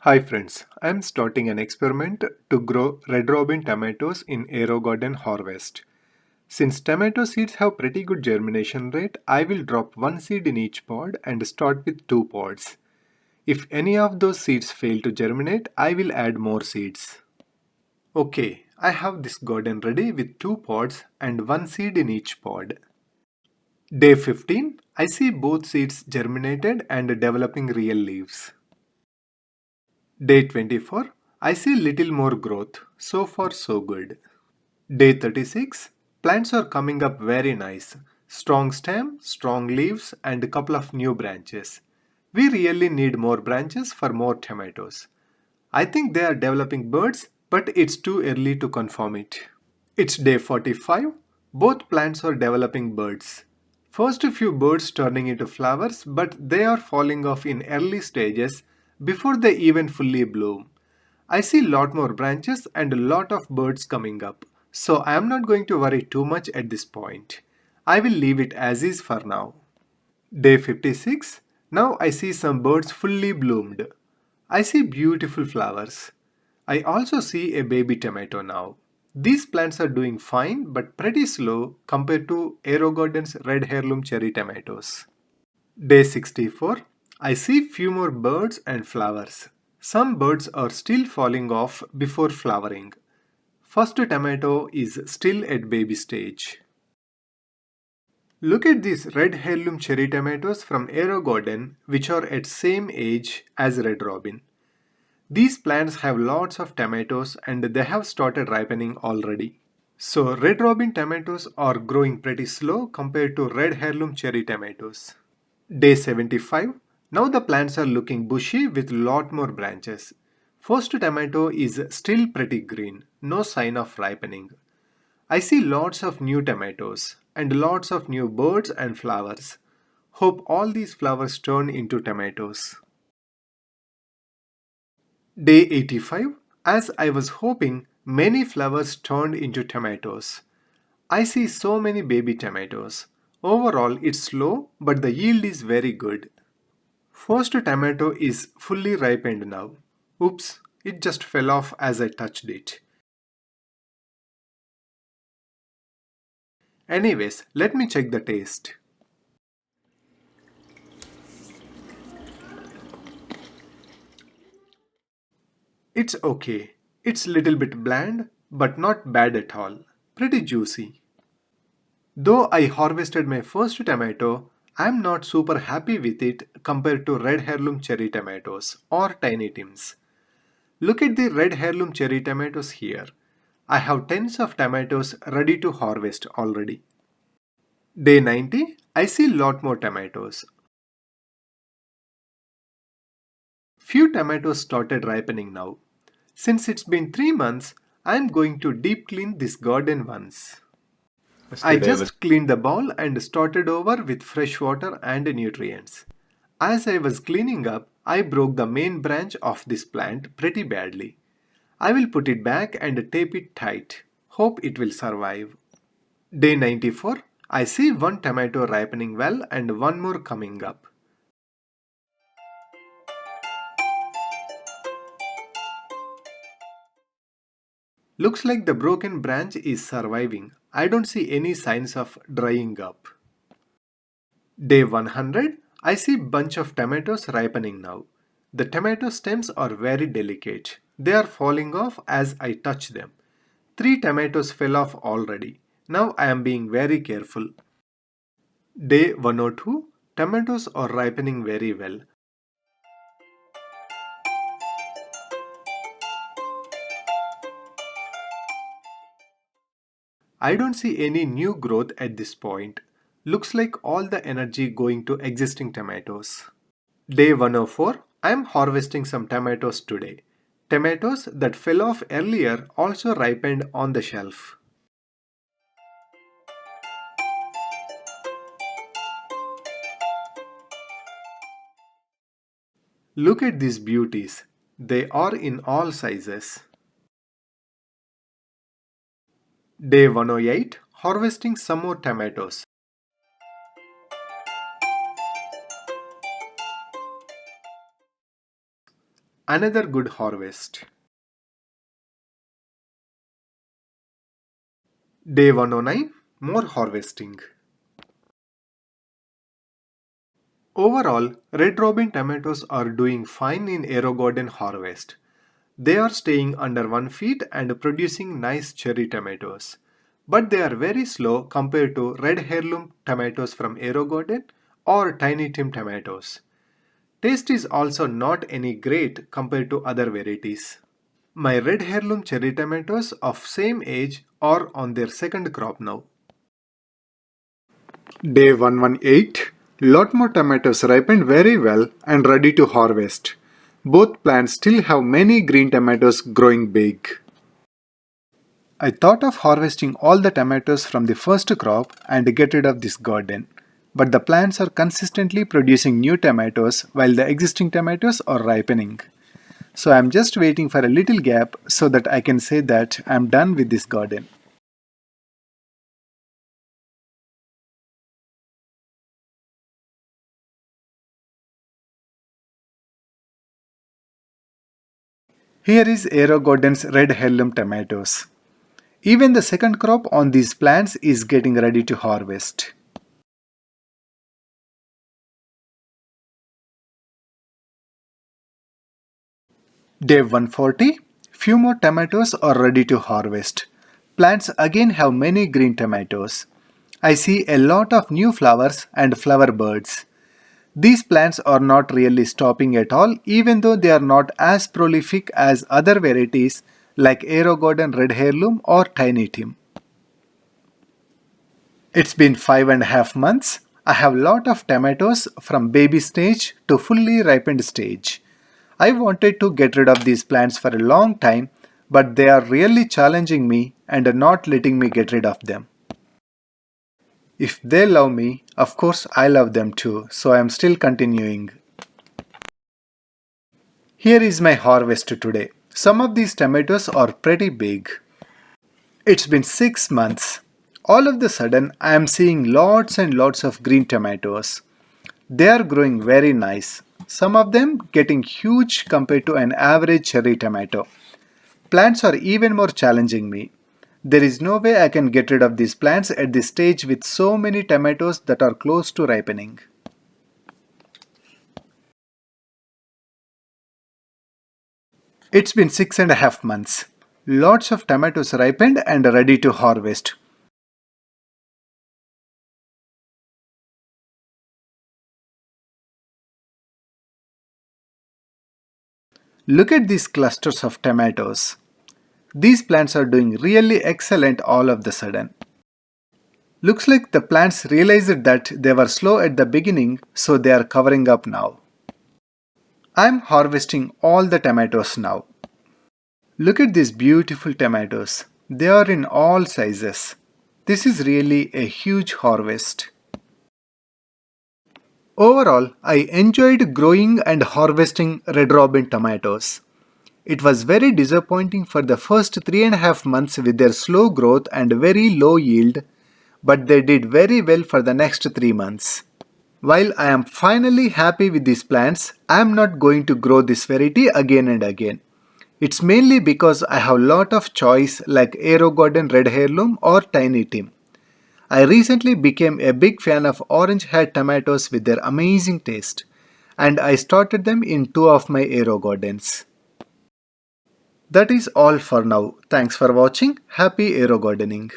Hi friends, I am starting an experiment to grow red robin tomatoes in Aerogarden Harvest. Since tomato seeds have pretty good germination rate, I will drop one seed in each pod and start with two pods. If any of those seeds fail to germinate, I will add more seeds. Okay, I have this garden ready with two pods and one seed in each pod. Day 15, I see both seeds germinated and developing real leaves. Day 24, I see little more growth. So far so good. Day 36, plants are coming up very nice. Strong stem, strong leaves and a couple of new branches. We really need more branches for more tomatoes. I think they are developing buds, but it's too early to confirm it. It's day 45. Both plants are developing buds. First a few buds turning into flowers, but they are falling off in early stages before they even fully bloom. I see lot more branches and a lot of birds coming up, so I am not going to worry too much at this point. I will leave it as is for now. Day 56. Now I see some birds fully bloomed. I see beautiful flowers. I also see a baby tomato now. These plants are doing fine but pretty slow compared to Aerogarden's red heirloom cherry tomatoes. Day 64. I see few more birds and flowers. Some birds are still falling off before flowering. First tomato is still at baby stage. Look at these red heirloom cherry tomatoes from Aerogarden which are at same age as red robin. These plants have lots of tomatoes and they have started ripening already. So red robin tomatoes are growing pretty slow compared to red heirloom cherry tomatoes. Day 75. Now the plants are looking bushy with lot more branches. First tomato is still pretty green, no sign of ripening. I see lots of new tomatoes and lots of new birds and flowers. Hope all these flowers turn into tomatoes. Day 85. As I was hoping, many flowers turned into tomatoes. I see so many baby tomatoes. Overall, it's slow, but the yield is very good. First tomato is fully ripened now. Oops, it just fell off as I touched it. Anyways, let me check the taste. It's okay. It's little bit bland, but not bad at all. Pretty juicy. Though I harvested my first tomato, I'm not super happy with it compared to red heirloom cherry tomatoes or tiny tims. Look at the red heirloom cherry tomatoes here. I have tens of tomatoes ready to harvest already. Day 90, I see lot more tomatoes. Few tomatoes started ripening now. Since it's been 3 months, I am going to deep clean this garden once. I just cleaned the bowl and started over with fresh water and nutrients. As I was cleaning up, I broke the main branch of this plant pretty badly. I will put it back and tape it tight. Hope it will survive. Day 94, I see one tomato ripening well and one more coming up. Looks like the broken branch is surviving. I don't see any signs of drying up. Day 100, I see bunch of tomatoes ripening now. The tomato stems are very delicate. They are falling off as I touch them. 3 tomatoes fell off already. Now I am being very careful. Day 102, tomatoes are ripening very well. I don't see any new growth at this point. Looks like all the energy going to existing tomatoes. Day 104, I am harvesting some tomatoes today. Tomatoes that fell off earlier also ripened on the shelf. Look at these beauties. They are in all sizes. Day 108, harvesting some more tomatoes. Another good harvest. Day 109, more harvesting. Overall, Red Robin tomatoes are doing fine in Aerogarden Harvest. They are staying under 1 feet and producing nice cherry tomatoes. But they are very slow compared to red heirloom tomatoes from Aerogarden or Tiny Tim tomatoes. Taste is also not any great compared to other varieties. My red heirloom cherry tomatoes of same age are on their second crop now. Day 118. Lot more tomatoes ripened very well and ready to harvest. Both plants still have many green tomatoes growing big. I thought of harvesting all the tomatoes from the first crop and get rid of this garden. But the plants are consistently producing new tomatoes while the existing tomatoes are ripening. So I'm just waiting for a little gap so that I can say that I'm done with this garden. Here is Aerogarden's red heirloom tomatoes. Even the second crop on these plants is getting ready to harvest. Day 140. Few more tomatoes are ready to harvest. Plants again have many green tomatoes. I see a lot of new flowers and flower birds. These plants are not really stopping at all, even though they are not as prolific as other varieties like Aerogarden Red Heirloom or Tiny Tim. It's been 5.5 months. I have lot of tomatoes from baby stage to fully ripened stage. I wanted to get rid of these plants for a long time, but they are really challenging me and are not letting me get rid of them. If they love me, of course I love them too, so I am still continuing. Here is my harvest today. Some of these tomatoes are pretty big. It's been 6 months. All of the sudden I am seeing lots and lots of green tomatoes. They are growing very nice. Some of them getting huge compared to an average cherry tomato. Plants are even more challenging me. There is no way I can get rid of these plants at this stage with so many tomatoes that are close to ripening. It's been 6.5 months. Lots of tomatoes ripened and ready to harvest. Look at these clusters of tomatoes. These plants are doing really excellent all of the sudden. Looks like the plants realized that they were slow at the beginning, so they are covering up now. I'm harvesting all the tomatoes now. Look at these beautiful tomatoes. They are in all sizes. This is really a huge harvest. Overall, I enjoyed growing and harvesting Red Robin tomatoes. It was very disappointing for the first 3.5 months with their slow growth and very low yield, but they did very well for the next 3 months. While I am finally happy with these plants, I am not going to grow this variety again and again. It's mainly because I have lot of choice like Aerogarden Red Heirloom or Tiny Tim. I recently became a big fan of orange head tomatoes with their amazing taste, and I started them in 2 of my Aerogardens. That is all for now. Thanks for watching. Happy Aerogardening.